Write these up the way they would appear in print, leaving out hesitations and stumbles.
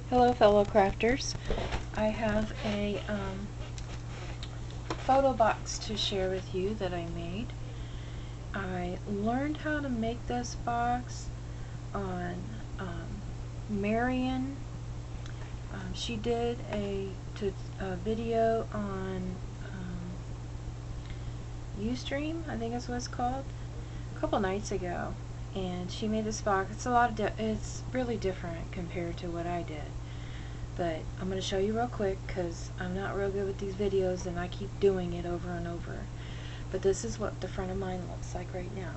Hello fellow crafters. I have a photo box to share with you that I made. I learned how to make this box on Marion. She did a video on Ustream, I think that's what it's called, a couple nights ago. And she made this box. It's really different compared to what I did. But I'm going to show you real quick because I'm not real good with these videos and I keep doing it over and over. But this is what the front of mine looks like right now.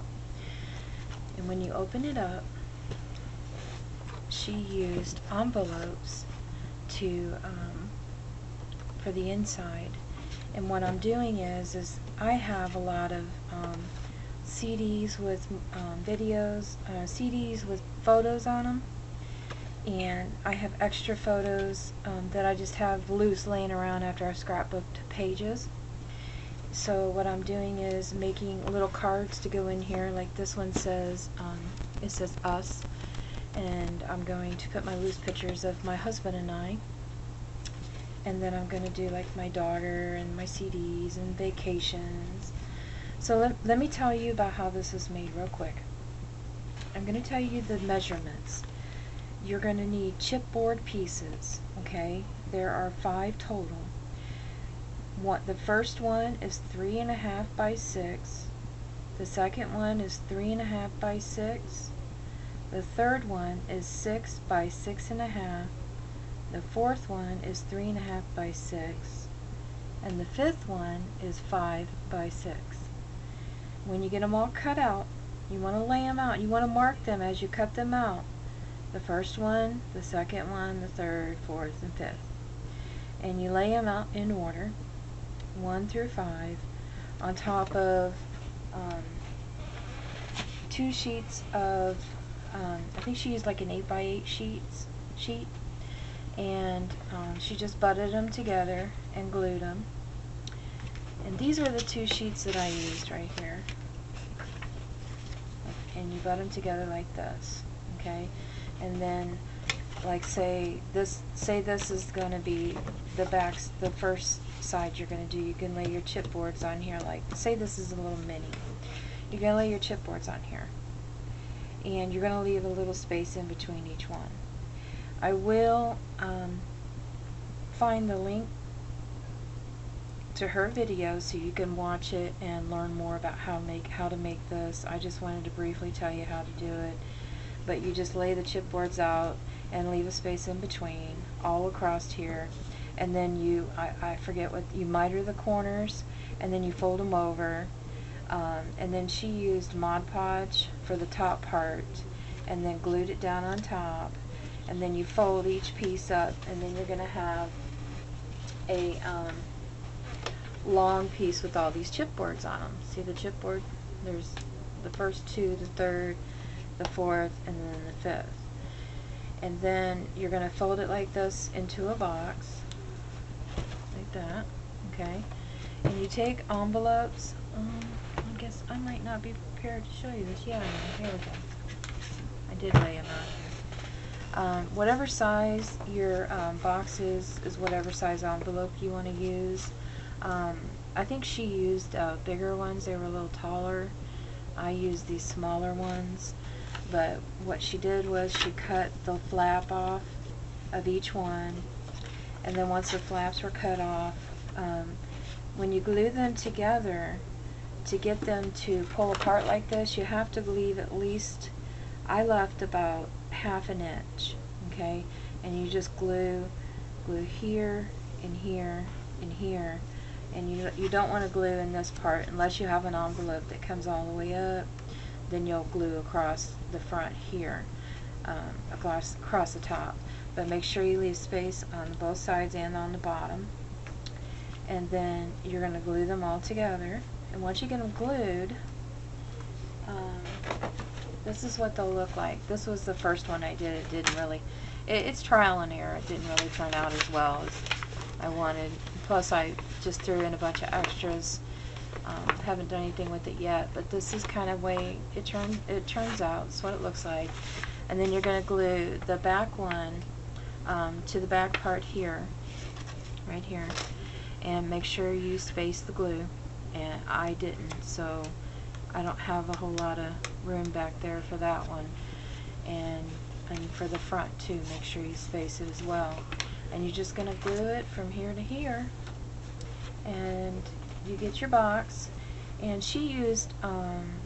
And when you open it up, she used envelopes to for the inside. And what I'm doing is I have a lot of CDs with CDs with photos on them, and I have extra photos that I just have loose laying around after I scrapbooked pages. So what I'm doing is making little cards to go in here. Like this one says, it says us, and I'm going to put my loose pictures of my husband and I. And then I'm going to do like my daughter and my CDs and vacations. So let me tell you about how this is made real quick. I'm going to tell you the measurements. You're going to need chipboard pieces, okay? There are 5 total. The first one is 3.5 by 6. The second one is 3.5 by 6. The third one is 6 by 6.5. The fourth one is 3.5 by 6. And the fifth one is 5 by 6. When you get them all cut out, you want to lay them out. You want to mark them as you cut them out. The first one, the second one, the third, fourth, and fifth. And you lay them out in order, 1 through 5, on top of 2 sheets of, I think she used like an 8 by 8 sheet. And she just butted them together and glued them. And these are the 2 sheets that I used right here. And you butt them together like this, okay? And then, like say this is going to be the first side you're going to do. You can lay your chipboards on here. Like say this is a little mini. You're going to lay your chipboards on here, and you're going to leave a little space in between each one. I will find the link to her video so you can watch it and learn more about how to make this. I just wanted to briefly tell you how to do it. But you just lay the chipboards out and leave a space in between all across here, and then I forget what you miter the corners, and then you fold them over, and then she used Mod Podge for the top part and then glued it down on top. And then you fold each piece up, and then you're going to have a long piece with all these chipboards on them. See the chipboard? There's the first 2, the third, the fourth, and then the fifth. And then you're going to fold it like this into a box, like that, okay? And you take envelopes. I guess I might not be prepared to show you this. Yeah, I am. Here we go. I did lay them out here. Whatever size your box is whatever size envelope you want to use. I think she used bigger ones. They were a little taller. I used these smaller ones. But what she did was she cut the flap off of each one. And then once the flaps were cut off, when you glue them together, to get them to pull apart like this, you have to leave at least, I left about 1/2 inch, okay? And you just glue here and here and here, and you don't want to glue in this part unless you have an envelope that comes all the way up. Then you'll glue across the front here, across the top. But make sure you leave space on both sides and on the bottom. And then you're going to glue them all together. And once you get them glued, this is what they'll look like. This was the first one I did. It didn't really, it's trial and error. It didn't really turn out as well as I wanted. Plus I just threw in a bunch of extras. Haven't done anything with it yet, but this is kind of way it turns out. It's what it looks like. And then you're going to glue the back one to the back part here, right here, and make sure you space the glue. And I didn't, so I don't have a whole lot of room back there for that one. And for the front too, make sure you space it as well. And you're just going to glue it from here to here, and you get your box. And she used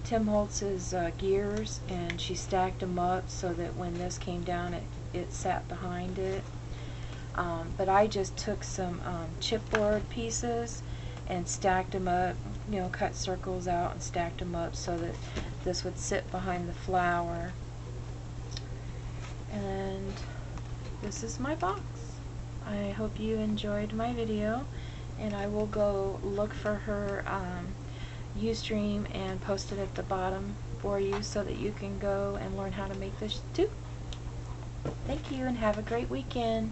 Tim Holtz's gears, and she stacked them up so that when this came down it sat behind it. But I just took some chipboard pieces and stacked them up, you know, cut circles out and stacked them up so that this would sit behind the flower. And this is my box. I hope you enjoyed my video, and I will go look for her Ustream and post it at the bottom for you so that you can go and learn how to make this too. Thank you, and have a great weekend.